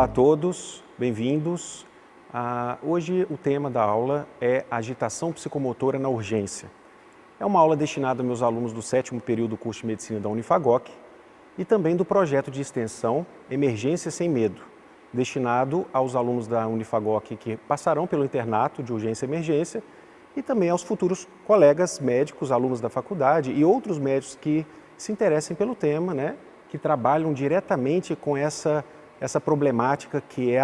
Olá a todos, bem-vindos. Hoje o tema da aula é agitação psicomotora na urgência. É uma aula destinada aos meus alunos do 7º período do curso de Medicina da Unifagoc e também do projeto de extensão Emergência Sem Medo, destinado aos alunos da Unifagoc que passarão pelo internato de urgência e emergência e também aos futuros colegas médicos, alunos da faculdade e outros médicos que se interessem pelo tema, né, que trabalham diretamente com essa problemática que é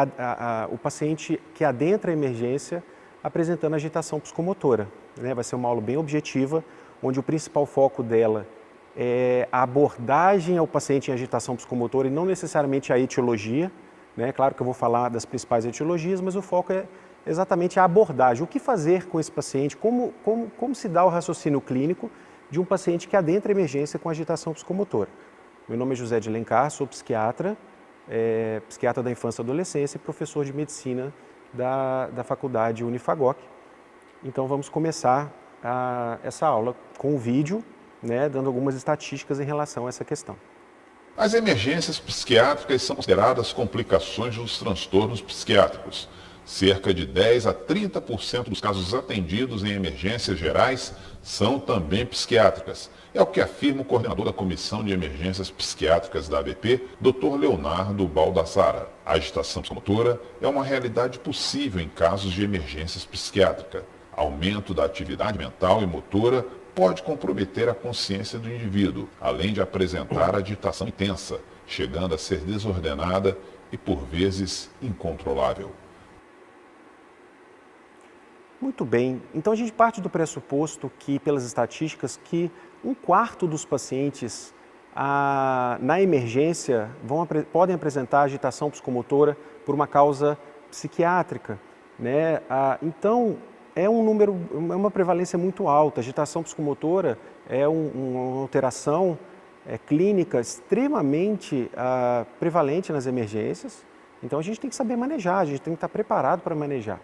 o paciente que adentra a emergência apresentando agitação psicomotora. Né? Vai ser uma aula bem objetiva, onde o principal foco dela é a abordagem ao paciente em agitação psicomotora e não necessariamente a etiologia. Né? Claro que eu vou falar das principais etiologias, mas o foco é exatamente a abordagem. O que fazer com esse paciente, como se dá o raciocínio clínico de um paciente que adentra a emergência com agitação psicomotora. Meu nome é José de Alencar, sou psiquiatra, psiquiatra da infância e adolescência e professor de medicina da faculdade Unifagoc. Então vamos começar essa aula com um vídeo, né, dando algumas estatísticas em relação a essa questão. As emergências psiquiátricas são consideradas complicações dos transtornos psiquiátricos. Cerca de 10 a 30% dos casos atendidos em emergências gerais são também psiquiátricas. É o que afirma o coordenador da Comissão de Emergências Psiquiátricas da ABP, Dr. Leonardo Baldassara. A agitação psicomotora é uma realidade possível em casos de emergências psiquiátricas. Aumento da atividade mental e motora pode comprometer a consciência do indivíduo, além de apresentar agitação intensa, chegando a ser desordenada e, por vezes, incontrolável. Muito bem, então a gente parte do pressuposto que, pelas estatísticas, que 1/4 dos pacientes na emergência podem apresentar agitação psicomotora por uma causa psiquiátrica. Né? Então, é uma prevalência muito alta. A agitação psicomotora é uma alteração clínica extremamente prevalente nas emergências. Então, a gente tem que saber manejar, a gente tem que estar preparado para manejar.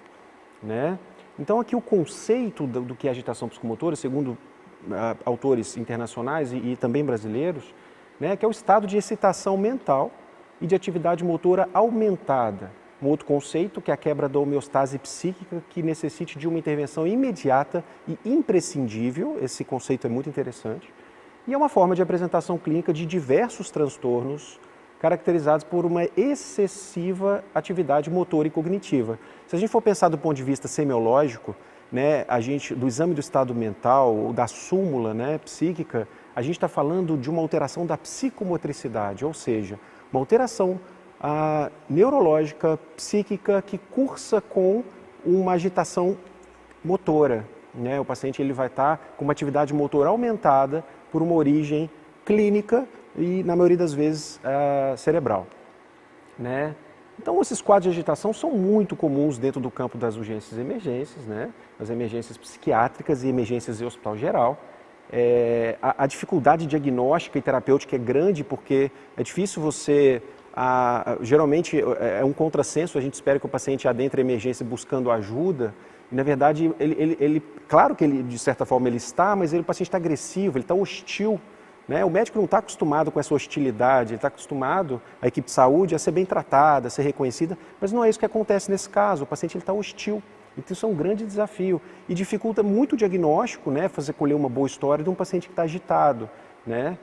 Né? Então, aqui o conceito do que é agitação psicomotora, segundo autores internacionais e também brasileiros, né, que é o estado de excitação mental e de atividade motora aumentada. Um outro conceito que é a quebra da homeostase psíquica, que necessite de uma intervenção imediata e imprescindível. Esse conceito é muito interessante. E é uma forma de apresentação clínica de diversos transtornos caracterizados por uma excessiva atividade motora e cognitiva. Se a gente for pensar do ponto de vista semiológico, né, do exame do estado mental, ou da súmula, né, psíquica, a gente está falando de uma alteração da psicomotricidade, ou seja, uma alteração neurológica, psíquica, que cursa com uma agitação motora. Né? O paciente ele vai estar com uma atividade motora aumentada por uma origem clínica e, na maioria das vezes, cerebral. Né? Então, esses quadros de agitação são muito comuns dentro do campo das urgências e emergências, né? As emergências psiquiátricas e emergências em hospital geral. A dificuldade diagnóstica e terapêutica é grande porque é difícil você... geralmente é um contrassenso, a gente espera que o paciente adentre a emergência buscando ajuda, e na verdade, claro que ele, de certa forma, ele está, mas o paciente está agressivo, ele está hostil. Né? O médico não está acostumado com essa hostilidade, ele está acostumado, a equipe de saúde, a ser bem tratada, a ser reconhecida, mas não é isso que acontece nesse caso, o paciente está hostil. Então isso é um grande desafio e dificulta muito o diagnóstico, né? Fazer colher uma boa história de um paciente que está agitado. Né?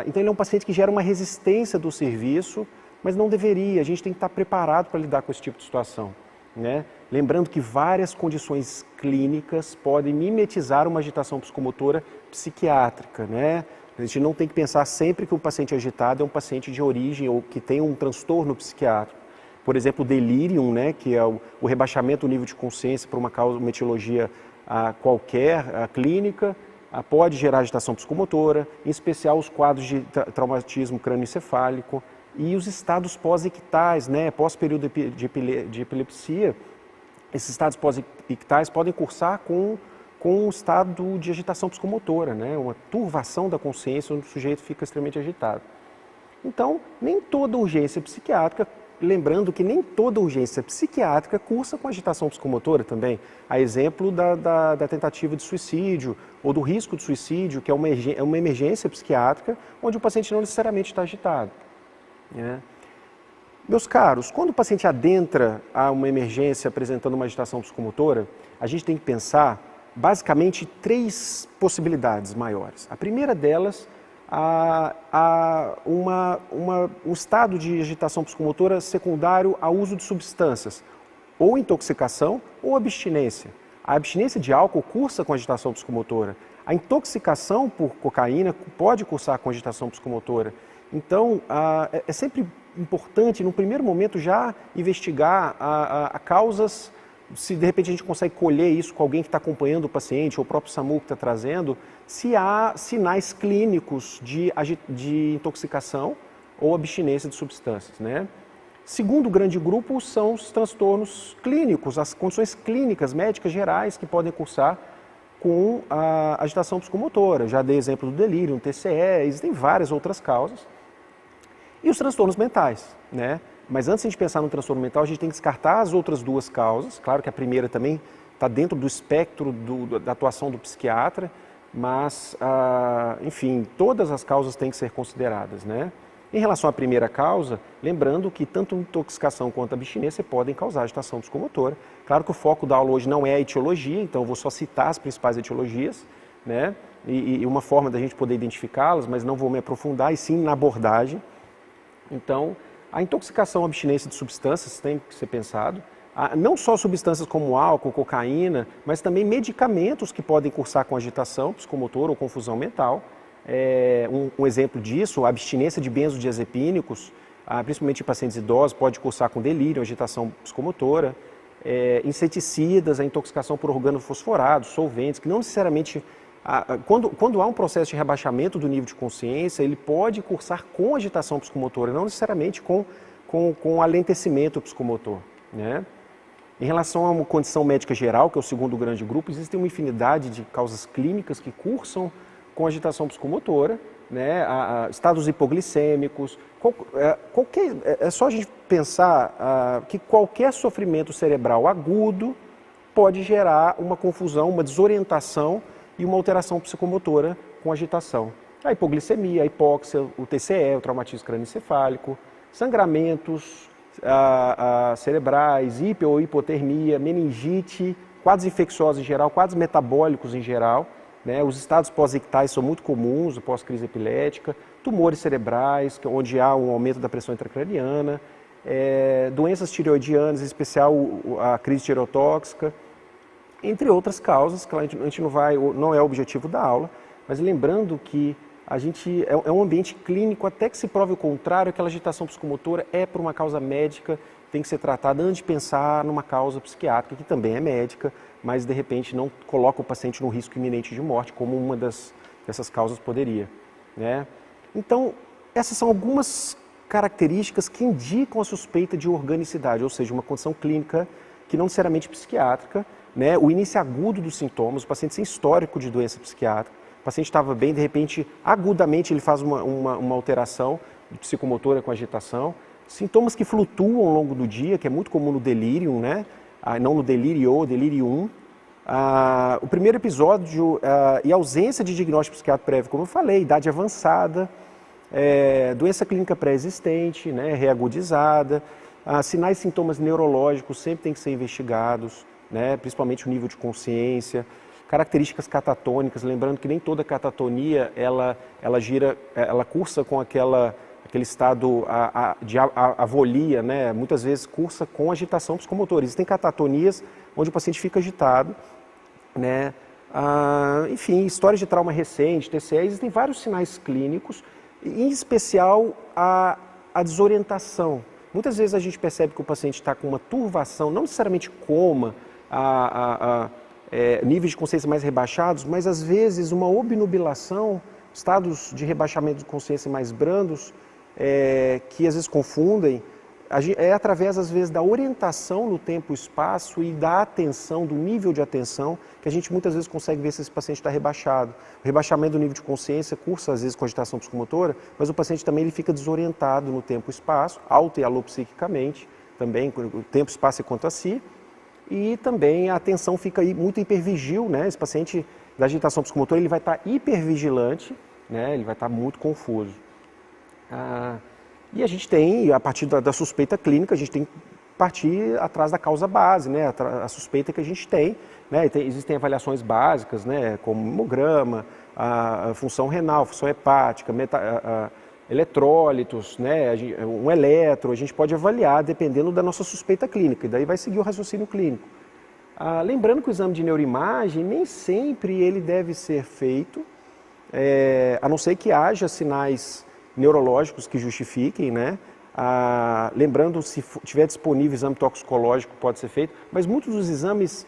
Então ele é um paciente que gera uma resistência do serviço, mas não deveria, a gente tem que estar preparado para lidar com esse tipo de situação. Né? Lembrando que várias condições clínicas podem mimetizar uma agitação psicomotora psiquiátrica. Né? A gente não tem que pensar sempre que o paciente agitado é um paciente de origem ou que tem um transtorno psiquiátrico. Por exemplo, o delirium, né, que é o rebaixamento do nível de consciência por uma causa, uma etiologia qualquer, clínica, pode gerar agitação psicomotora, em especial os quadros de traumatismo crânioencefálico e os estados pós-ictais, né, pós-período de epilepsia. Esses estados pós-ictais podem cursar com um estado de agitação psicomotora, né, uma turvação da consciência onde o sujeito fica extremamente agitado. Então, nem toda urgência psiquiátrica, lembrando que nem toda urgência psiquiátrica cursa com agitação psicomotora também. A exemplo da tentativa de suicídio ou do risco de suicídio, que é uma emergência psiquiátrica onde o paciente não necessariamente está agitado. Né? Meus caros, quando o paciente adentra a uma emergência apresentando uma agitação psicomotora, a gente tem que pensar basicamente 3 possibilidades maiores. A primeira delas, um estado de agitação psicomotora secundário ao uso de substâncias, ou intoxicação ou abstinência. A abstinência de álcool cursa com agitação psicomotora. A intoxicação por cocaína pode cursar com agitação psicomotora. Então, é sempre importante, no primeiro momento, já investigar a causas, se de repente a gente consegue colher isso com alguém que está acompanhando o paciente, ou o próprio SAMU que está trazendo, se há sinais clínicos de intoxicação ou abstinência de substâncias, né? Segundo grande grupo são os transtornos clínicos, as condições clínicas médicas gerais que podem cursar com a agitação psicomotora. Já dei exemplo do delírio, no TCE, existem várias outras causas. E os transtornos mentais, né? Mas antes de a gente pensar no transtorno mental, a gente tem que descartar as outras 2 causas. Claro que a primeira também está dentro do espectro da atuação do psiquiatra, mas, enfim, todas as causas têm que ser consideradas, né? Em relação à primeira causa, lembrando que tanto intoxicação quanto abstinência podem causar agitação psicomotora. Claro que o foco da aula hoje não é a etiologia, então eu vou só citar as principais etiologias, né? E uma forma da gente poder identificá-las, mas não vou me aprofundar, e sim na abordagem. Então, a intoxicação, a abstinência de substâncias tem que ser pensado. Não só substâncias como álcool, cocaína, mas também medicamentos que podem cursar com agitação psicomotora ou confusão mental. Um exemplo disso, a abstinência de benzodiazepínicos, principalmente em pacientes idosos, pode cursar com delírio, agitação psicomotora. Inseticidas, a intoxicação por organofosforados, solventes, que não necessariamente... Quando há um processo de rebaixamento do nível de consciência, ele pode cursar com agitação psicomotora, não necessariamente com alentecimento psicomotor, né? Em relação a uma condição médica geral, que é o segundo grande grupo, existe uma infinidade de causas clínicas que cursam com agitação psicomotora, né? Estados hipoglicêmicos. É só a gente pensar que qualquer sofrimento cerebral agudo pode gerar uma confusão, uma desorientação e uma alteração psicomotora com agitação. A hipoglicemia, a hipóxia, o TCE, o traumatismo crânioencefálico, sangramentos cerebrais, hipo ou hipotermia, meningite, quadros infecciosos em geral, quadros metabólicos em geral, né? Os estados pós-ictais são muito comuns, pós-crise epilética, tumores cerebrais, onde há um aumento da pressão intracraniana, doenças tireoidianas, em especial a crise tireotóxica, entre outras causas, que a gente não é o objetivo da aula, mas lembrando que a gente é um ambiente clínico, até que se prove o contrário, aquela agitação psicomotora é por uma causa médica, tem que ser tratada antes de pensar numa causa psiquiátrica, que também é médica, mas de repente não coloca o paciente no risco iminente de morte, como uma dessas causas poderia, né? Então, essas são algumas características que indicam a suspeita de organicidade, ou seja, uma condição clínica que não necessariamente psiquiátrica, né? O início agudo dos sintomas, o paciente sem histórico de doença psiquiátrica, o paciente estava bem, de repente, agudamente ele faz uma alteração psicomotora com agitação, sintomas que flutuam ao longo do dia, que é muito comum no delírio, né? Não no delírio, delirium. O primeiro episódio e ausência de diagnóstico psiquiátrico prévio, como eu falei, idade avançada, doença clínica pré-existente, né? Reagudizada, sinais e sintomas neurológicos sempre têm que ser investigados, né? Principalmente o nível de consciência, características catatônicas, lembrando que nem toda catatonia ela cursa com aquele estado de avolia, né? Muitas vezes cursa com agitação psicomotora. Existem catatonias onde o paciente fica agitado, né? Enfim, histórias de trauma recente, TCE, existem vários sinais clínicos, em especial a desorientação. Muitas vezes a gente percebe que o paciente está com uma turvação, não necessariamente coma, níveis de consciência mais rebaixados, mas às vezes uma obnubilação, estados de rebaixamento de consciência mais brandos, que às vezes confundem, através às vezes da orientação no tempo e espaço e da atenção, do nível de atenção, que a gente muitas vezes consegue ver se esse paciente está rebaixado. O rebaixamento do nível de consciência cursa às vezes com agitação psicomotora, mas o paciente também ele fica desorientado no tempo e espaço, auto e alopsiquicamente, também o tempo, espaço e quanto a si, e também a atenção fica muito hipervigil, né? Esse paciente da agitação psicomotora ele vai estar hipervigilante, né? Ele vai estar muito confuso. E a gente tem, a partir da suspeita clínica, a gente tem que partir atrás da causa base, né? A suspeita que a gente tem, né? Existem avaliações básicas, né? Como hemograma, a função renal, função hepática, eletrólitos, né? Um eletro, a gente pode avaliar dependendo da nossa suspeita clínica, e daí vai seguir o raciocínio clínico. Lembrando que o exame de neuroimagem nem sempre ele deve ser feito, a não ser que haja sinais neurológicos que justifiquem, né? Lembrando, se tiver disponível exame toxicológico pode ser feito, mas muitos dos exames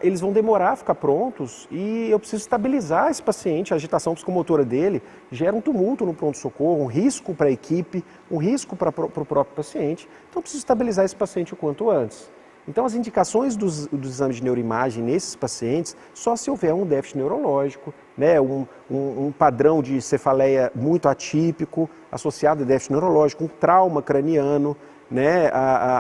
eles vão demorar a ficar prontos e eu preciso estabilizar esse paciente, a agitação psicomotora dele gera um tumulto no pronto-socorro, um risco para a equipe, um risco para o próprio paciente, então eu preciso estabilizar esse paciente o quanto antes. Então as indicações dos exames de neuroimagem nesses pacientes só se houver um déficit neurológico, né, um padrão de cefaleia muito atípico, associado a déficit neurológico, um trauma craniano, né,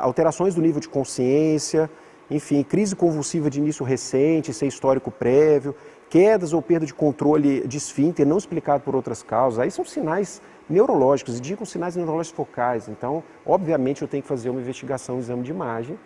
alterações do nível de consciência, enfim, crise convulsiva de início recente, sem histórico prévio, quedas ou perda de controle de esfíncter não explicado por outras causas. Aí são sinais neurológicos, indicam sinais neurológicos focais. Então, obviamente, eu tenho que fazer uma investigação, um exame de imagem.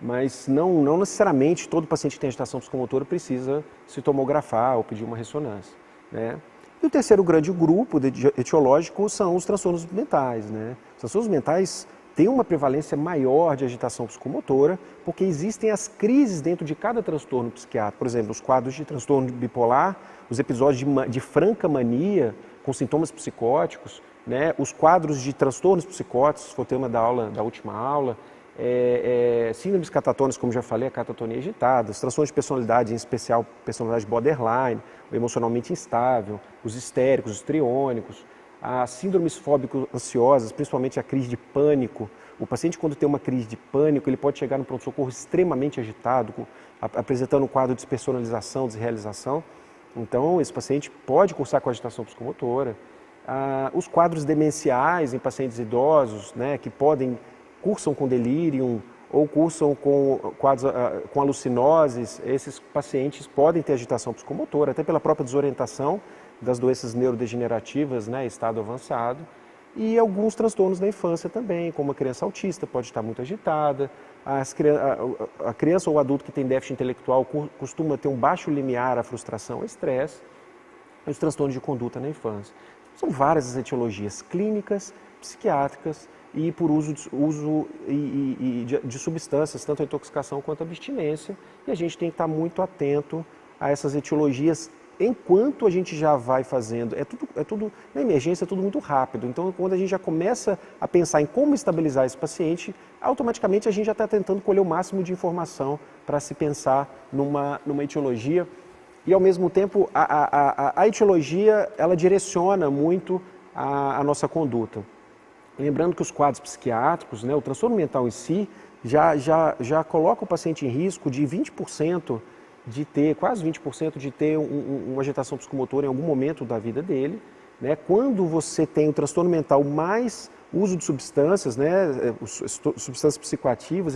Mas não necessariamente todo paciente que tem agitação psicomotora precisa se tomografar ou pedir uma ressonância, né? E o terceiro grande grupo etiológico são os transtornos mentais, né? Os transtornos mentais têm uma prevalência maior de agitação psicomotora porque existem as crises dentro de cada transtorno psiquiátrico. Por exemplo, os quadros de transtorno bipolar, os episódios de franca mania com sintomas psicóticos, né? Os quadros de transtornos psicóticos, foi o tema da última aula, síndromes catatônicas, como já falei, a catatonia agitada, os transtornos de personalidade, em especial personalidade borderline, o emocionalmente instável, os histéricos, os triônicos, as síndromes fóbico-ansiosas, principalmente a crise de pânico. O paciente, quando tem uma crise de pânico, ele pode chegar no pronto-socorro extremamente agitado, apresentando um quadro de despersonalização, desrealização. Então, esse paciente pode cursar com agitação psicomotora. Os quadros demenciais em pacientes idosos, né, que cursam com delírio ou cursam com alucinoses, esses pacientes podem ter agitação psicomotora, até pela própria desorientação das doenças neurodegenerativas, né, estado avançado, e alguns transtornos da infância também, como a criança autista pode estar muito agitada, a criança ou o adulto que tem déficit intelectual costuma ter um baixo limiar à frustração ou estresse, e os transtornos de conduta na infância. São várias as etiologias clínicas, psiquiátricas, e por uso de substâncias, tanto a intoxicação quanto a abstinência, e a gente tem que estar muito atento a essas etiologias enquanto a gente já vai fazendo. Na emergência é tudo muito rápido, então quando a gente já começa a pensar em como estabilizar esse paciente, automaticamente a gente já está tentando colher o máximo de informação para se pensar numa etiologia, e ao mesmo tempo a etiologia ela direciona muito a nossa conduta. Lembrando que os quadros psiquiátricos, né, o transtorno mental em si, já coloca o paciente em risco de 20% de ter, quase 20% de ter uma agitação psicomotora em algum momento da vida dele, né? Quando você tem o transtorno mental mais uso de substâncias, né, substâncias psicoativas,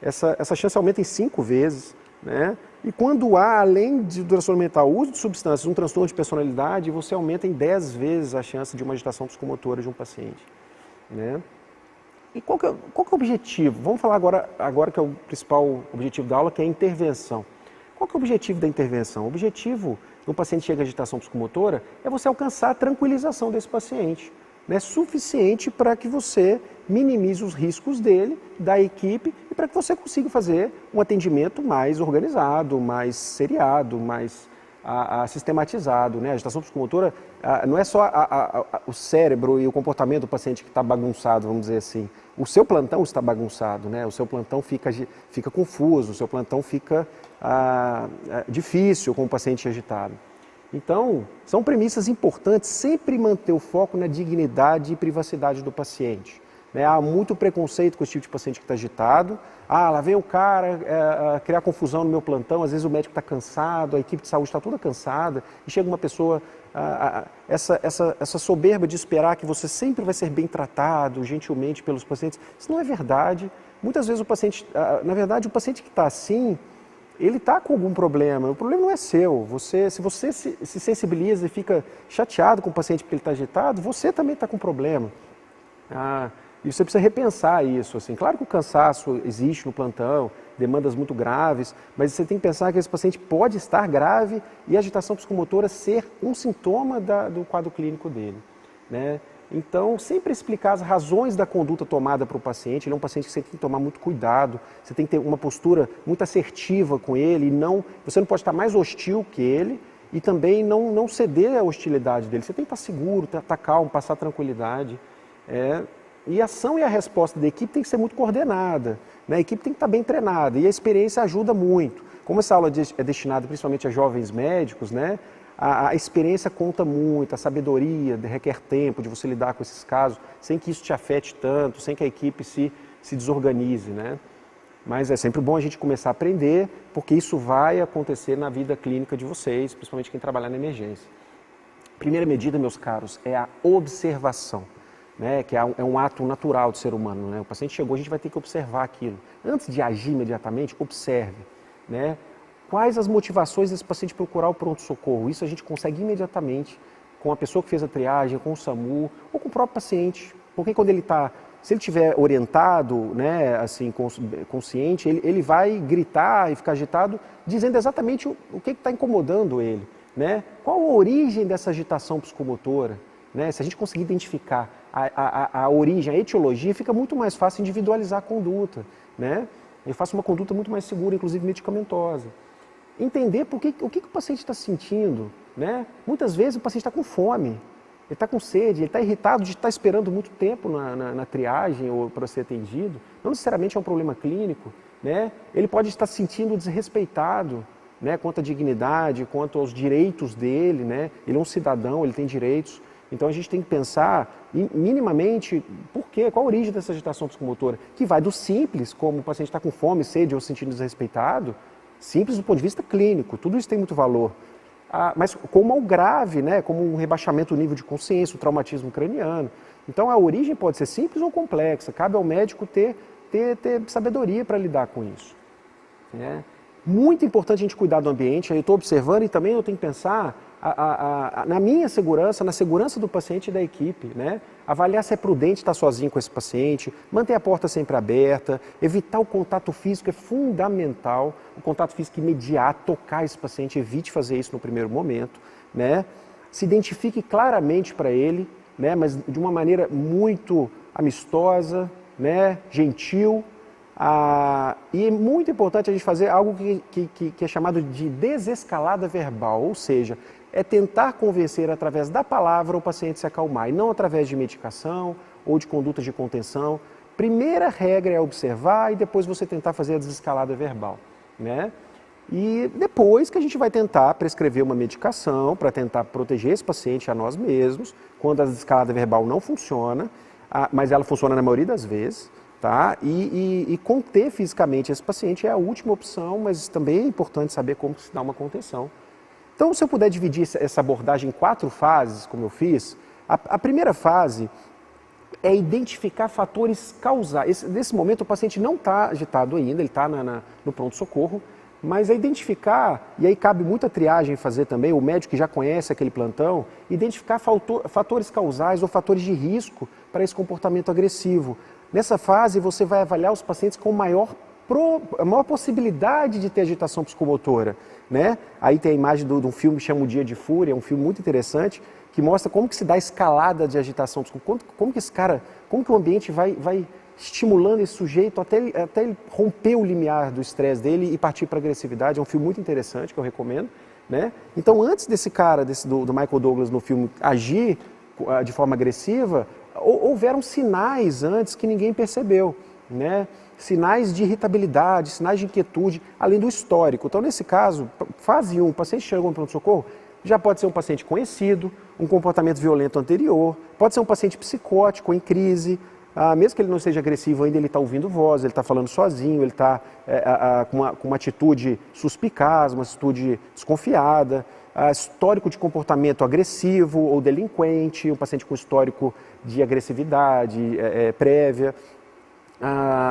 essa chance aumenta em 5 vezes, né? E quando há, além do transtorno mental, uso de substâncias, um transtorno de personalidade, você aumenta em 10 vezes a chance de uma agitação psicomotora de um paciente, né? E qual que é o objetivo? Vamos falar agora que é o principal objetivo da aula, que é a intervenção. Qual que é o objetivo da intervenção? O objetivo do paciente que chega à agitação psicomotora é você alcançar a tranquilização desse paciente, né? Suficiente para que você minimize os riscos dele, da equipe, e para que você consiga fazer um atendimento mais organizado, mais seriado, mais sistematizado, né? A agitação psicomotora não é só o cérebro e o comportamento do paciente que está bagunçado, vamos dizer assim. O seu plantão está bagunçado, né? O seu plantão fica confuso, o seu plantão fica difícil com o paciente agitado. Então, são premissas importantes sempre manter o foco na dignidade e privacidade do paciente. Né? Há muito preconceito com esse tipo de paciente que está agitado. Lá vem o cara criar confusão no meu plantão, às vezes o médico está cansado, a equipe de saúde está toda cansada, e chega uma pessoa, essa soberba de esperar que você sempre vai ser bem tratado, gentilmente pelos pacientes. Isso não é verdade. Muitas vezes o paciente, na verdade, o paciente que está assim, ele está com algum problema, o problema não é seu. Se você se sensibiliza e fica chateado com o paciente porque ele está agitado, você também está com problema. E você precisa repensar isso. Assim. Claro que o cansaço existe no plantão, demandas muito graves, mas você tem que pensar que esse paciente pode estar grave e a agitação psicomotora ser um sintoma do quadro clínico dele. Né? Então, sempre explicar as razões da conduta tomada para o paciente. Ele é um paciente que você tem que tomar muito cuidado, você tem que ter uma postura muito assertiva com ele, você não pode estar mais hostil que ele e também não ceder à hostilidade dele. Você tem que estar seguro, estar calmo, passar tranquilidade. E a ação e a resposta da equipe tem que ser muito coordenada, né? A equipe tem que estar bem treinada e a experiência ajuda muito. Como essa aula é destinada principalmente a jovens médicos, né? A experiência conta muito, a sabedoria requer tempo de você lidar com esses casos, sem que isso te afete tanto, sem que a equipe se desorganize, né? Mas é sempre bom a gente começar a aprender, porque isso vai acontecer na vida clínica de vocês, principalmente quem trabalhar na emergência. Primeira medida, meus caros, é a observação, né? Que é um ato natural do ser humano, né? O paciente chegou, a gente vai ter que observar aquilo. Antes de agir imediatamente, observe, né? Quais as motivações desse paciente procurar o pronto-socorro? Isso a gente consegue imediatamente com a pessoa que fez a triagem, com o SAMU ou com o próprio paciente. Porque quando se ele estiver orientado, né, assim, consciente, ele vai gritar e ficar agitado, dizendo exatamente o que está incomodando ele. Né? Qual a origem dessa agitação psicomotora? Né? Se a gente conseguir identificar a origem, a etiologia, fica muito mais fácil individualizar a conduta. Né? Eu faço uma conduta muito mais segura, inclusive medicamentosa. Entender o que o paciente está sentindo. Né? Muitas vezes o paciente está com fome, ele está com sede, ele está irritado de estar esperando muito tempo na triagem ou para ser atendido. Não necessariamente é um problema clínico. Né? Ele pode estar se sentindo desrespeitado, né, quanto à dignidade, quanto aos direitos dele. Né? Ele é um cidadão, ele tem direitos. Então a gente tem que pensar minimamente qual a origem dessa agitação psicomotora, que vai do simples, como o paciente está com fome, sede ou se sentindo desrespeitado, simples do ponto de vista clínico, tudo isso tem muito valor. Mas como ao grave, né, como um rebaixamento do nível de consciência, o traumatismo craniano. Então a origem pode ser simples ou complexa, cabe ao médico ter sabedoria para lidar com isso. Né? Muito importante a gente cuidar do ambiente, eu estou observando e também eu tenho que pensar na minha segurança, na segurança do paciente e da equipe, né? Avaliar se é prudente estar sozinho com esse paciente, manter a porta sempre aberta, evitar o contato físico é fundamental, o contato físico imediato, tocar esse paciente, evite fazer isso no primeiro momento, né? Se identifique claramente para ele, né? Mas de uma maneira muito amistosa, né? Gentil. E é muito importante a gente fazer algo que é chamado de desescalada verbal, ou seja, é tentar convencer através da palavra o paciente a se acalmar, e não através de medicação ou de condutas de contenção. Primeira regra é observar e depois você tentar fazer a desescalada verbal. Né? E depois que a gente vai tentar prescrever uma medicação para tentar proteger esse paciente a nós mesmos, quando a desescalada verbal não funciona, mas ela funciona na maioria das vezes. Tá? E conter fisicamente esse paciente é a última opção, mas também é importante saber como se dá uma contenção. Então, se eu puder dividir essa abordagem em 4 fases, como eu fiz, a primeira fase é identificar fatores causais. Nesse momento, o paciente não está agitado ainda, ele está no pronto-socorro, mas é identificar, e aí cabe muita triagem fazer também, o médico que já conhece aquele plantão, identificar fatores causais ou fatores de risco para esse comportamento agressivo. Nessa fase, você vai avaliar os pacientes com a maior possibilidade de ter agitação psicomotora. Né? Aí tem a imagem de um filme que chama O Dia de Fúria, é um filme muito interessante, que mostra como que se dá a escalada de agitação psicomotora, como que o ambiente vai estimulando esse sujeito até ele romper o limiar do estresse dele e partir para a agressividade. É um filme muito interessante, que eu recomendo. Né? Então, antes desse cara, do Michael Douglas no filme, agir de forma agressiva, houveram sinais antes que ninguém percebeu, né? Sinais de irritabilidade, sinais de inquietude, além do histórico. Então, nesse caso, fase 1, o paciente chegou no pronto-socorro, já pode ser um paciente conhecido, um comportamento violento anterior, pode ser um paciente psicótico, em crise, mesmo que ele não seja agressivo ainda, ele está ouvindo voz, ele está falando sozinho, ele está com uma atitude suspicaz, uma atitude desconfiada, histórico de comportamento agressivo ou delinquente, um paciente com histórico de agressividade prévia,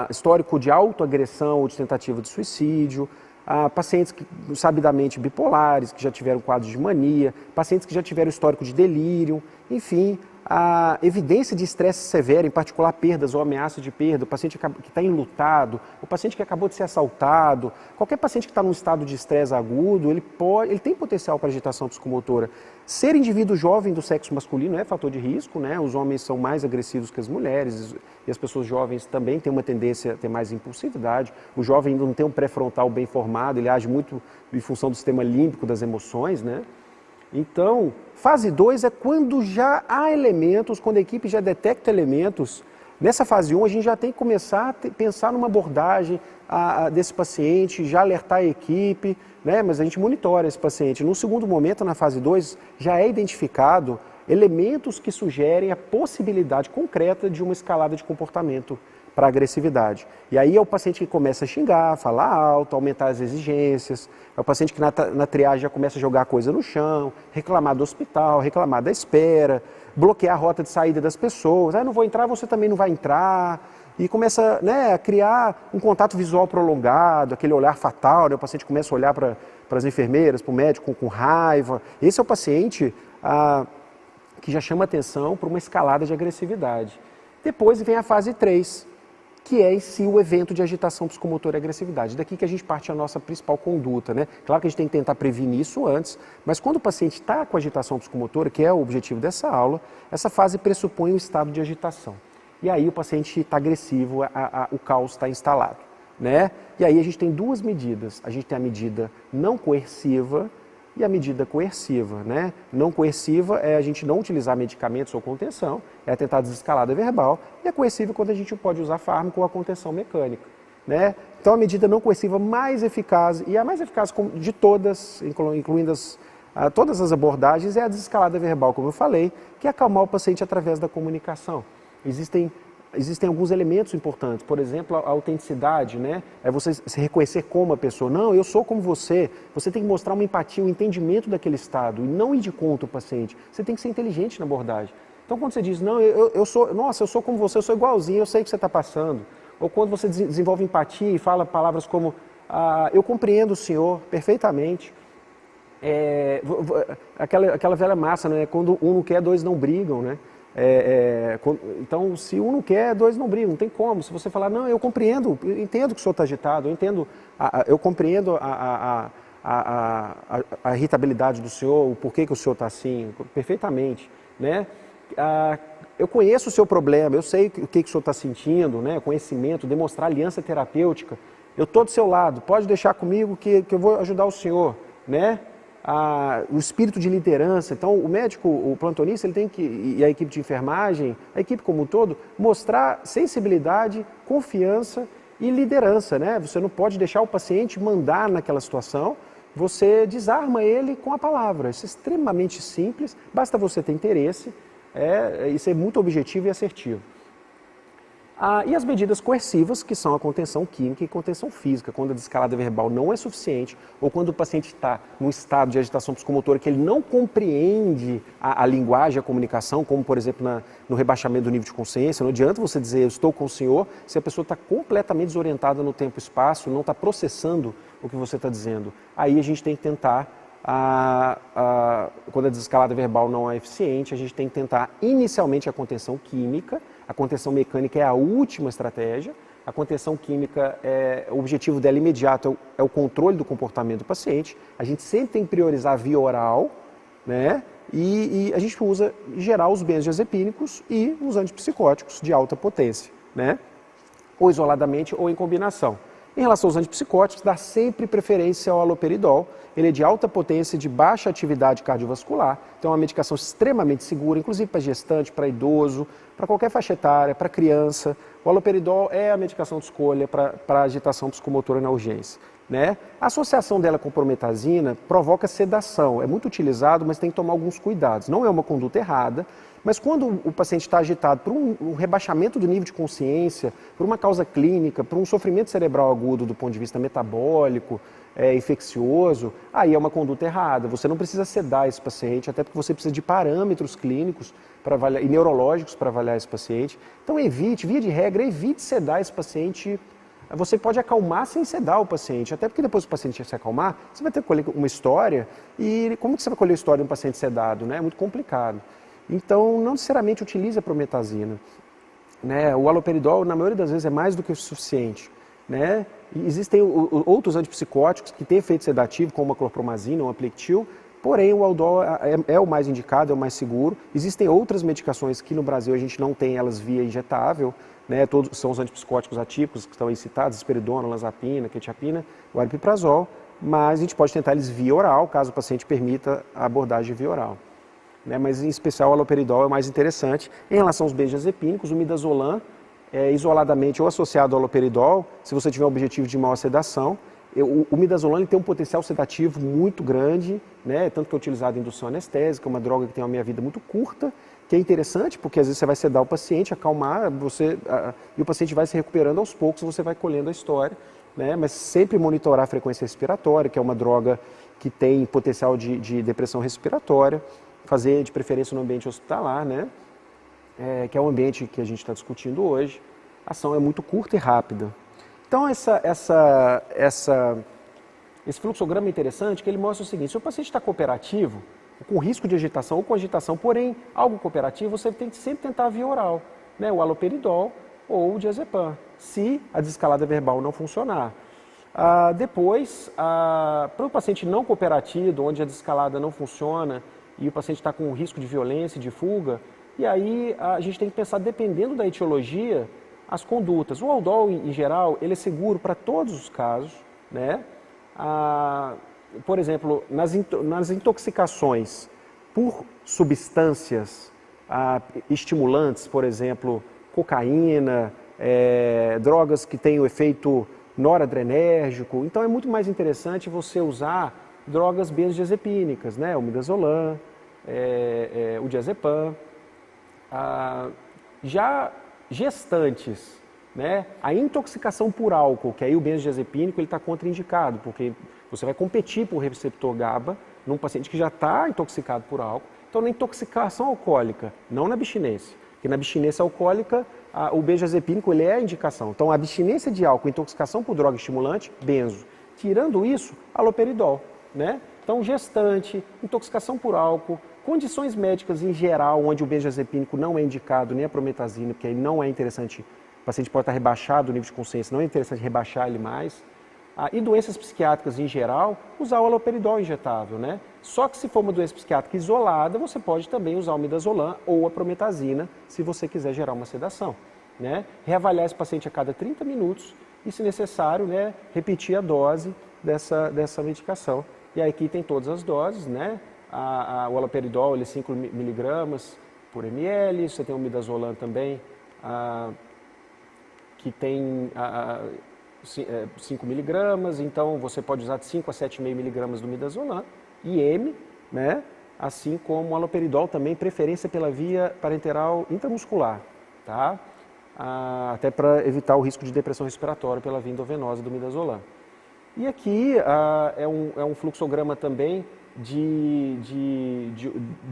histórico de autoagressão ou de tentativa de suicídio, pacientes sabidamente bipolares, que já tiveram quadros de mania, pacientes que já tiveram histórico de delírio, enfim, a evidência de estresse severo, em particular perdas ou ameaça de perda, o paciente que está enlutado, o paciente que acabou de ser assaltado, qualquer paciente que está num estado de estresse agudo, ele tem potencial para agitação psicomotora. Ser indivíduo jovem do sexo masculino é fator de risco, né? Os homens são mais agressivos que as mulheres e as pessoas jovens também têm uma tendência a ter mais impulsividade. O jovem ainda não tem um pré-frontal bem formado, ele age muito em função do sistema límbico das emoções, né? Então, fase 2 é quando já há elementos, quando a equipe já detecta elementos. Nessa fase 1, a gente já tem que começar a pensar numa abordagem desse paciente, já alertar a equipe, né? Mas a gente monitora esse paciente. No segundo momento, na fase 2, já é identificado elementos que sugerem a possibilidade concreta de uma escalada de comportamento para agressividade. E aí é o paciente que começa a xingar, falar alto, aumentar as exigências, é o paciente que na triagem já começa a jogar coisa no chão, reclamar do hospital, reclamar da espera, bloquear a rota de saída das pessoas, não vou entrar, você também não vai entrar, e começa, né, a criar um contato visual prolongado, aquele olhar fatal, né, o paciente começa a olhar para as enfermeiras, para o médico com raiva. Esse é o paciente que já chama atenção para uma escalada de agressividade. Depois vem a fase 3, que é em si o evento de agitação psicomotora e agressividade. Daqui que a gente parte a nossa principal conduta, né? Claro que a gente tem que tentar prevenir isso antes, mas quando o paciente está com agitação psicomotora, que é o objetivo dessa aula, essa fase pressupõe um estado de agitação. E aí o paciente está agressivo, o caos está instalado, né? E aí a gente tem duas medidas. A gente tem a medida não coerciva e a medida coerciva, né? Não coerciva é a gente não utilizar medicamentos ou contenção, é tentar desescalada verbal, e a coerciva é quando a gente pode usar fármaco ou a contenção mecânica, né? Então a medida não coerciva mais eficaz, e a mais eficaz de todas, incluindo todas as abordagens, é a desescalada verbal, como eu falei, que é acalmar o paciente através da comunicação. Existem alguns elementos importantes, por exemplo, a autenticidade, né? É você se reconhecer como a pessoa. Não, eu sou como você. Você tem que mostrar uma empatia, um entendimento daquele estado e não ir de contra o paciente. Você tem que ser inteligente na abordagem. Então, quando você diz, não, eu sou como você, eu sou igualzinho, eu sei o que você está passando. Ou quando você desenvolve empatia e fala palavras como, eu compreendo o senhor perfeitamente. Aquela velha massa, né? Quando um não quer, dois não brigam, né? Então, se um não quer, dois não brigam, não tem como. Se você falar, não, eu compreendo, eu entendo que o senhor está agitado, eu compreendo a irritabilidade do senhor, o porquê que o senhor está assim, perfeitamente, né? Eu conheço o seu problema, eu sei o que o senhor está sentindo, né? Conhecimento, demonstrar aliança terapêutica. Eu estou do seu lado, pode deixar comigo que eu vou ajudar o senhor, né? O espírito de liderança. Então, o médico, o plantonista, ele tem que, e a equipe de enfermagem, a equipe como um todo, mostrar sensibilidade, confiança e liderança, né? Você não pode deixar o paciente mandar naquela situação, você desarma ele com a palavra. Isso é extremamente simples, basta você ter interesse, isso é muito objetivo e assertivo. E as medidas coercivas, que são a contenção química e contenção física, quando a desescalada verbal não é suficiente, ou quando o paciente está num estado de agitação psicomotora que ele não compreende a linguagem, a comunicação, como por exemplo no rebaixamento do nível de consciência. Não adianta você dizer, eu estou com o senhor, se a pessoa está completamente desorientada no tempo e espaço, não está processando o que você está dizendo. Aí a gente tem que tentar, quando a desescalada verbal não é eficiente, a gente tem que tentar inicialmente a contenção química. A contenção mecânica é a última estratégia. A contenção química, o objetivo dela imediato é o controle do comportamento do paciente. A gente sempre tem que priorizar a via oral, né? E a gente usa, em geral, os benzodiazepínicos e os antipsicóticos de alta potência, né? Ou isoladamente ou em combinação. Em relação aos antipsicóticos, dá sempre preferência ao haloperidol. Ele é de alta potência, de baixa atividade cardiovascular. Então é uma medicação extremamente segura, inclusive para gestante, para idoso, para qualquer faixa etária, para criança. O haloperidol é a medicação de escolha para agitação psicomotora na urgência, né? A associação dela com prometazina provoca sedação. É muito utilizado, mas tem que tomar alguns cuidados. Não é uma conduta errada, mas quando o paciente está agitado por um rebaixamento do nível de consciência, por uma causa clínica, por um sofrimento cerebral agudo do ponto de vista metabólico, infeccioso, aí é uma conduta errada. Você não precisa sedar esse paciente, até porque você precisa de parâmetros clínicos para avaliar, e neurológicos para avaliar esse paciente. Então evite, via de regra, evite sedar esse paciente você pode acalmar sem sedar o paciente, até porque depois que o paciente se acalmar, você vai ter que colher uma história, e como que você vai colher a história de um paciente sedado? Né? É muito complicado. Então, não necessariamente utilize a prometazina. Né? O haloperidol, na maioria das vezes, é mais do que o suficiente. Né? E existem outros antipsicóticos que têm efeito sedativo, como a clorpromazina ou a Plectil, porém o Aldol é o mais indicado, é o mais seguro. Existem outras medicações que no Brasil a gente não tem elas via injetável, né? Todos são os antipsicóticos atípicos que estão aí citados, esperidona, olanzapina, quetiapina, o aripiprazol, mas a gente pode tentar eles via oral, caso o paciente permita a abordagem via oral. Né? Mas em especial o haloperidol é o mais interessante. Em relação aos benzodiazepínicos, o midazolam, isoladamente ou associado ao haloperidol, se você tiver o objetivo de maior sedação, o midazolam ele tem um potencial sedativo muito grande, né? Tanto que é utilizado em indução anestésica, é uma droga que tem uma meia-vida muito curta, que é interessante porque às vezes você vai sedar o paciente, acalmar, e o paciente vai se recuperando aos poucos, você vai colhendo a história, né? Mas sempre monitorar a frequência respiratória, que é uma droga que tem potencial de depressão respiratória, fazer de preferência no ambiente hospitalar, né? Que é o ambiente que a gente está discutindo hoje. A ação é muito curta e rápida. Então, esse fluxograma é interessante, que ele mostra o seguinte: se o paciente está cooperativo, com risco de agitação ou com agitação, porém algo cooperativo, você tem que sempre tentar a via oral, né? O haloperidol ou o diazepam, se a desescalada verbal não funcionar. Depois, para o paciente não cooperativo, onde a desescalada não funciona e o paciente está com risco de violência, de fuga, e aí a gente tem que pensar, dependendo da etiologia, as condutas. O Aldol, em geral, ele é seguro para todos os casos, né? Por exemplo, nas intoxicações por substâncias estimulantes, por exemplo, cocaína, drogas que têm o efeito noradrenérgico, então é muito mais interessante você usar drogas benzodiazepínicas, né? O midazolam, o diazepam. Já gestantes, né? A intoxicação por álcool, que aí o benzodiazepínico ele está contraindicado, porque você vai competir por receptor GABA num paciente que já está intoxicado por álcool. Então, na intoxicação alcoólica, não na abstinência, porque na abstinência alcoólica o benzodiazepínico ele é a indicação. Então, a abstinência de álcool, intoxicação por droga estimulante, benzo. Tirando isso, haloperidol, né? Então, gestante, intoxicação por álcool, condições médicas em geral, onde o benzodiazepínico não é indicado, nem a prometazina, porque aí não é interessante, o paciente pode estar rebaixado o nível de consciência, não é interessante rebaixar ele mais. E doenças psiquiátricas em geral, usar o haloperidol injetável, né? Só que se for uma doença psiquiátrica isolada, você pode também usar o midazolam ou a prometazina, se você quiser gerar uma sedação, né? Reavaliar esse paciente a cada 30 minutos e, se necessário, né, repetir a dose dessa medicação. E aí aqui tem todas as doses, né? O haloperidol, ele é 5 mg por ml, você tem o midazolam também, que tem 5 mg, então você pode usar de 5 a 7,5 mg do midazolam, IM, né? Assim como o haloperidol também, preferência pela via parenteral intramuscular, tá? Até para evitar o risco de depressão respiratória pela via endovenosa do midazolam. E aqui é um fluxograma também de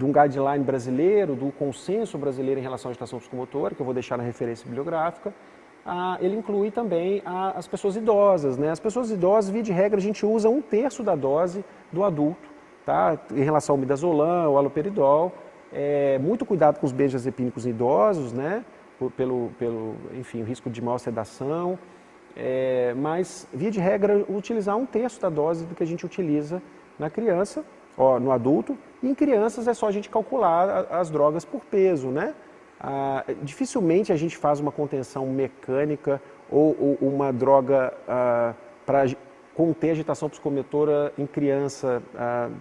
um guideline brasileiro, do consenso brasileiro em relação à agitação psicomotora, que eu vou deixar na referência bibliográfica. Ele inclui também as pessoas idosas, né? As pessoas idosas, via de regra, a gente usa 1/3 da dose do adulto, tá? Em relação ao midazolam, ao haloperidol. Muito cuidado com os benzodiazepínicos idosos, né? Enfim, o risco de mal sedação. Mas, via de regra, utilizar 1/3 da dose do que a gente utiliza na criança, no adulto. E em crianças é só a gente calcular as drogas por peso, né? Dificilmente a gente faz uma contenção mecânica ou uma droga para conter agitação psicomotora em criança,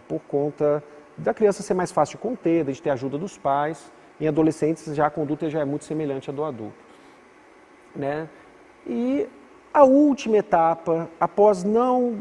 por conta da criança ser mais fácil de conter, de ter a ajuda dos pais. Em adolescentes já a conduta já é muito semelhante à do adulto, né? E a última etapa, após não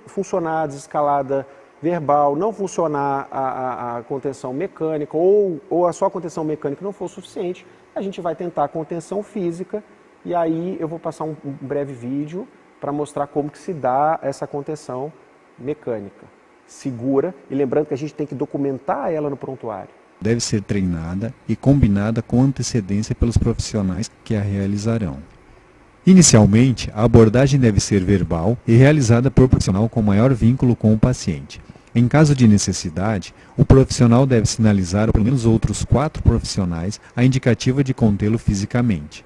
funcionar a desescalada verbal, não funcionar a contenção mecânica ou só a contenção mecânica não for suficiente, a gente vai tentar a contenção física e aí eu vou passar um breve vídeo para mostrar como que se dá essa contenção mecânica, segura, e lembrando que a gente tem que documentar ela no prontuário. Deve ser treinada e combinada com antecedência pelos profissionais que a realizarão. Inicialmente, a abordagem deve ser verbal e realizada por profissional com maior vínculo com o paciente. Em caso de necessidade, o profissional deve sinalizar a pelo menos outros 4 profissionais a indicativa de contê-lo fisicamente.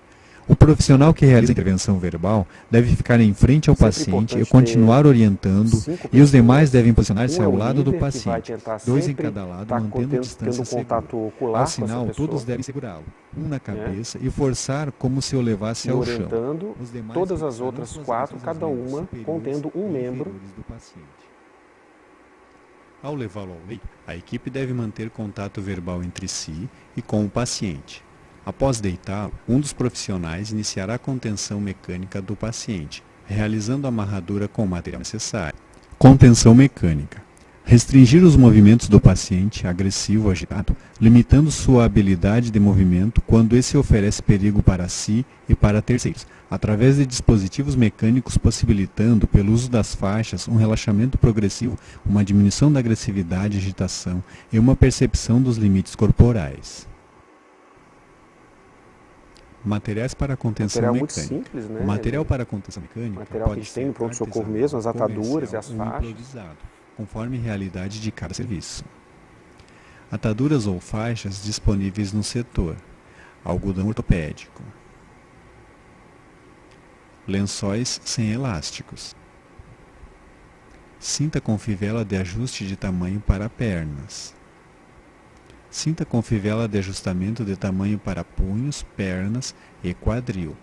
O profissional que realiza a intervenção verbal deve ficar em frente ao paciente e continuar orientando, e os demais devem posicionar-se ao lado do paciente, 2 em cada lado, mantendo distância segura. Ao sinal, todos devem segurá-lo, um na cabeça, e forçar como se o levasse ao chão. Os demais todas as outras 4, cada uma contendo um membro do paciente. Ao levá-lo ao leito, a equipe deve manter contato verbal entre si e com o paciente. Após deitá-lo, um dos profissionais iniciará a contenção mecânica do paciente, realizando a amarradura com o material necessário. Contenção mecânica. Restringir os movimentos do paciente agressivo ou agitado, limitando sua habilidade de movimento quando esse oferece perigo para si e para terceiros, através de dispositivos mecânicos possibilitando, pelo uso das faixas, um relaxamento progressivo, uma diminuição da agressividade e agitação e uma percepção dos limites corporais. Materiais para contenção mecânica. Muito simples, né? O material para contenção mecânica pode ser no pronto-socorro mesmo, as ataduras e as faixas, improvisado, conforme a realidade de cada serviço. Ataduras ou faixas disponíveis no setor. Algodão ortopédico. Lençóis sem elásticos. Cinta com fivela de ajuste de tamanho para pernas. Cinta com fivela de ajustamento de tamanho para punhos, pernas e quadril.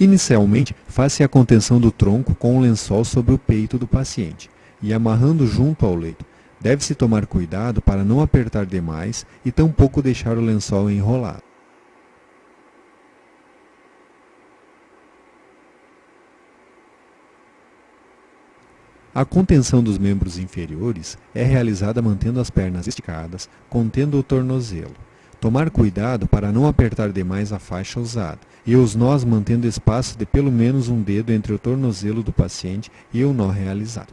Inicialmente, faça a contenção do tronco com o lençol sobre o peito do paciente e amarrando junto ao leito. Deve-se tomar cuidado para não apertar demais e tampouco deixar o lençol enrolado. A contenção dos membros inferiores é realizada mantendo as pernas esticadas, contendo o tornozelo. Tomar cuidado para não apertar demais a faixa usada e os nós mantendo espaço de pelo menos um dedo entre o tornozelo do paciente e o nó realizado.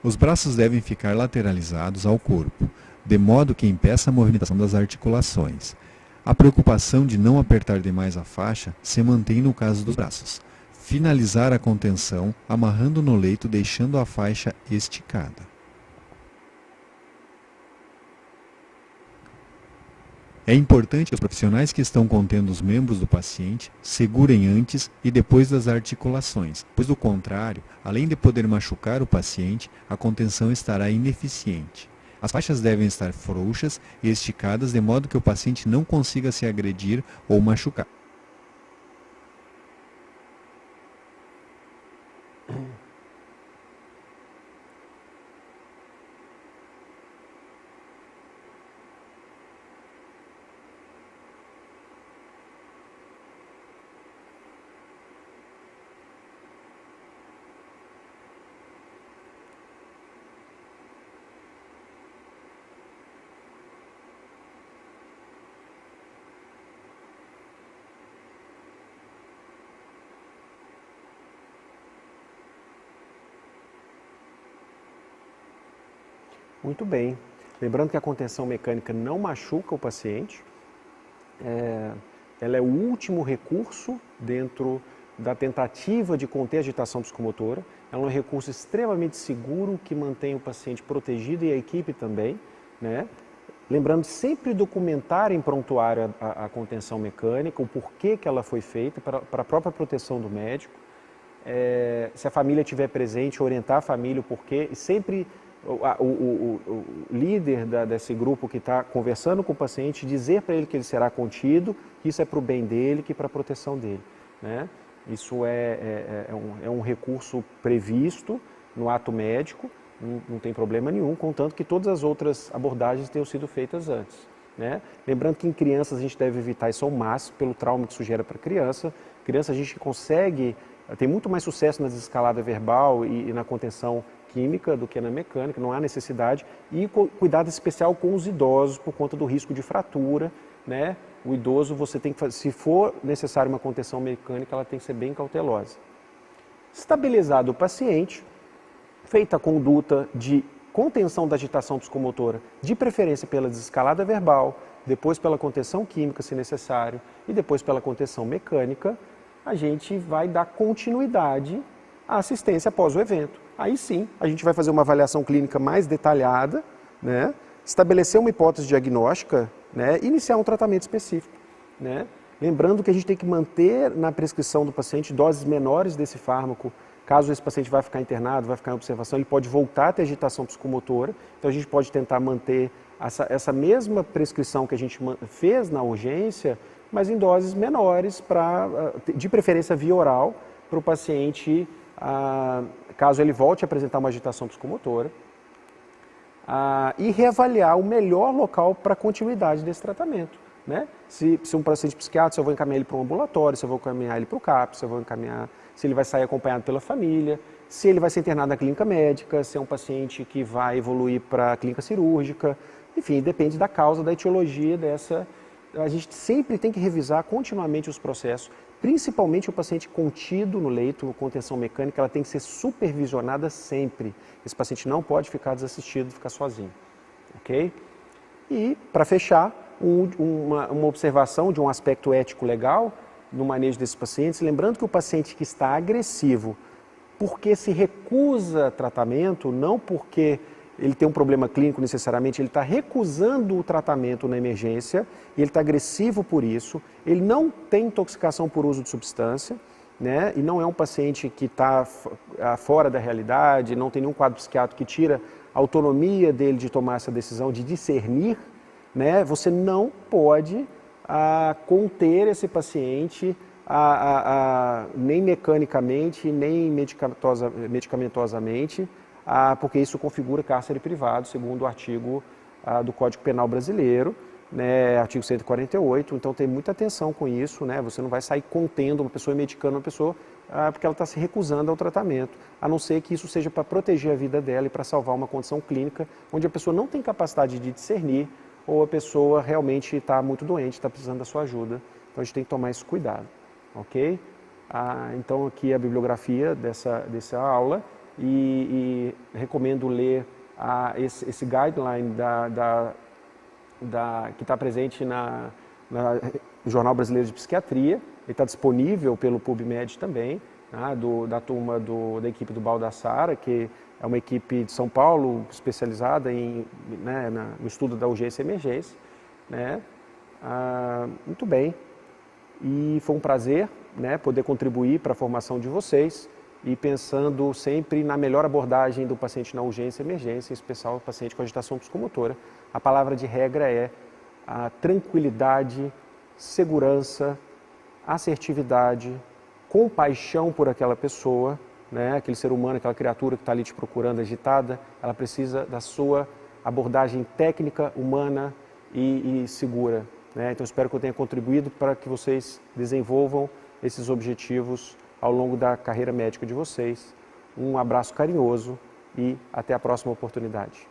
Os braços devem ficar lateralizados ao corpo, de modo que impeça a movimentação das articulações. A preocupação de não apertar demais a faixa se mantém no caso dos braços. Finalizar a contenção amarrando no leito, deixando a faixa esticada. É importante que os profissionais que estão contendo os membros do paciente segurem antes e depois das articulações, pois do contrário, além de poder machucar o paciente, a contenção estará ineficiente. As faixas devem estar frouxas e esticadas de modo que o paciente não consiga se agredir ou machucar. Muito bem. Lembrando que a contenção mecânica não machuca o paciente, ela é o último recurso dentro da tentativa de conter a agitação psicomotora. Ela é um recurso extremamente seguro que mantém o paciente protegido e a equipe também, né? Lembrando sempre documentar em prontuário a contenção mecânica, o porquê que ela foi feita para a própria proteção do médico. Se a família estiver presente, orientar a família o porquê e sempre o líder desse grupo que está conversando com o paciente, dizer para ele que ele será contido, que isso é para o bem dele, que para a proteção dele, né? Isso é um recurso previsto no ato médico não tem problema nenhum, contanto que todas as outras abordagens tenham sido feitas antes, né? Lembrando que em crianças a gente deve evitar isso ao máximo, pelo trauma que isso gera para a criança. Criança a gente consegue, tem muito mais sucesso na desescalada verbal e na contenção química do que na mecânica, não há necessidade. E cuidado especial com os idosos por conta do risco de fratura, né? O idoso, você tem que, se for necessário uma contenção mecânica, ela tem que ser bem cautelosa. Estabilizado o paciente, feita a conduta de contenção da agitação psicomotora, de preferência pela desescalada verbal, depois pela contenção química, se necessário, e depois pela contenção mecânica, a gente vai dar continuidade à assistência após o evento. Aí sim, a gente vai fazer uma avaliação clínica mais detalhada, né? Estabelecer uma hipótese diagnóstica, né? Iniciar um tratamento específico, né? Lembrando que a gente tem que manter na prescrição do paciente doses menores desse fármaco. Caso esse paciente vai ficar internado, vai ficar em observação, ele pode voltar a ter agitação psicomotora. Então a gente pode tentar manter essa mesma prescrição que a gente fez na urgência, mas em doses menores, de preferência via oral, para o paciente, caso ele volte a apresentar uma agitação psicomotora. E reavaliar o melhor local para a continuidade desse tratamento, né? Se um paciente psiquiátrico, se eu vou encaminhar ele para um ambulatório, se eu vou encaminhar ele para o CAPS, se eu vou encaminhar, se ele vai sair acompanhado pela família, se ele vai ser internado na clínica médica, se é um paciente que vai evoluir para a clínica cirúrgica, enfim, depende da causa, da etiologia dessa. A gente sempre tem que revisar continuamente os processos, principalmente o paciente contido no leito, contenção mecânica, ela tem que ser supervisionada sempre. Esse paciente não pode ficar desassistido, ficar sozinho, ok? E, para fechar, uma observação de um aspecto ético-legal no manejo desses pacientes, lembrando que o paciente que está agressivo, porque se recusa tratamento, não porque ele tem um problema clínico necessariamente, ele está recusando o tratamento na emergência, e ele está agressivo por isso, ele não tem intoxicação por uso de substância, né? E não é um paciente que está fora da realidade, não tem nenhum quadro psiquiátrico que tira a autonomia dele de tomar essa decisão, de discernir, né? Você não pode conter esse paciente nem mecanicamente, nem medicamentosamente, porque isso configura cárcere privado, segundo o artigo do Código Penal Brasileiro, né, artigo 148, então tem muita atenção com isso, né? Você não vai sair contendo uma pessoa e medicando uma pessoa porque ela está se recusando ao tratamento, a não ser que isso seja para proteger a vida dela e para salvar uma condição clínica onde a pessoa não tem capacidade de discernir ou a pessoa realmente está muito doente, está precisando da sua ajuda. Então a gente tem que tomar esse cuidado, ok? Então aqui a bibliografia dessa aula e recomendo ler esse guideline que está presente no Jornal Brasileiro de Psiquiatria. Ele está disponível pelo PubMed também, né, da turma da equipe do Baldassara, que é uma equipe de São Paulo especializada no estudo da urgência e emergência, né? Muito bem, e foi um prazer, né, poder contribuir para a formação de vocês e pensando sempre na melhor abordagem do paciente na urgência e emergência, em especial o paciente com agitação psicomotora. A palavra de regra é a tranquilidade, segurança, assertividade, compaixão por aquela pessoa, né? Aquele ser humano, aquela criatura que está ali te procurando agitada, ela precisa da sua abordagem técnica, humana e segura, né? Então espero que eu tenha contribuído para que vocês desenvolvam esses objetivos ao longo da carreira médica de vocês. Um abraço carinhoso e até a próxima oportunidade.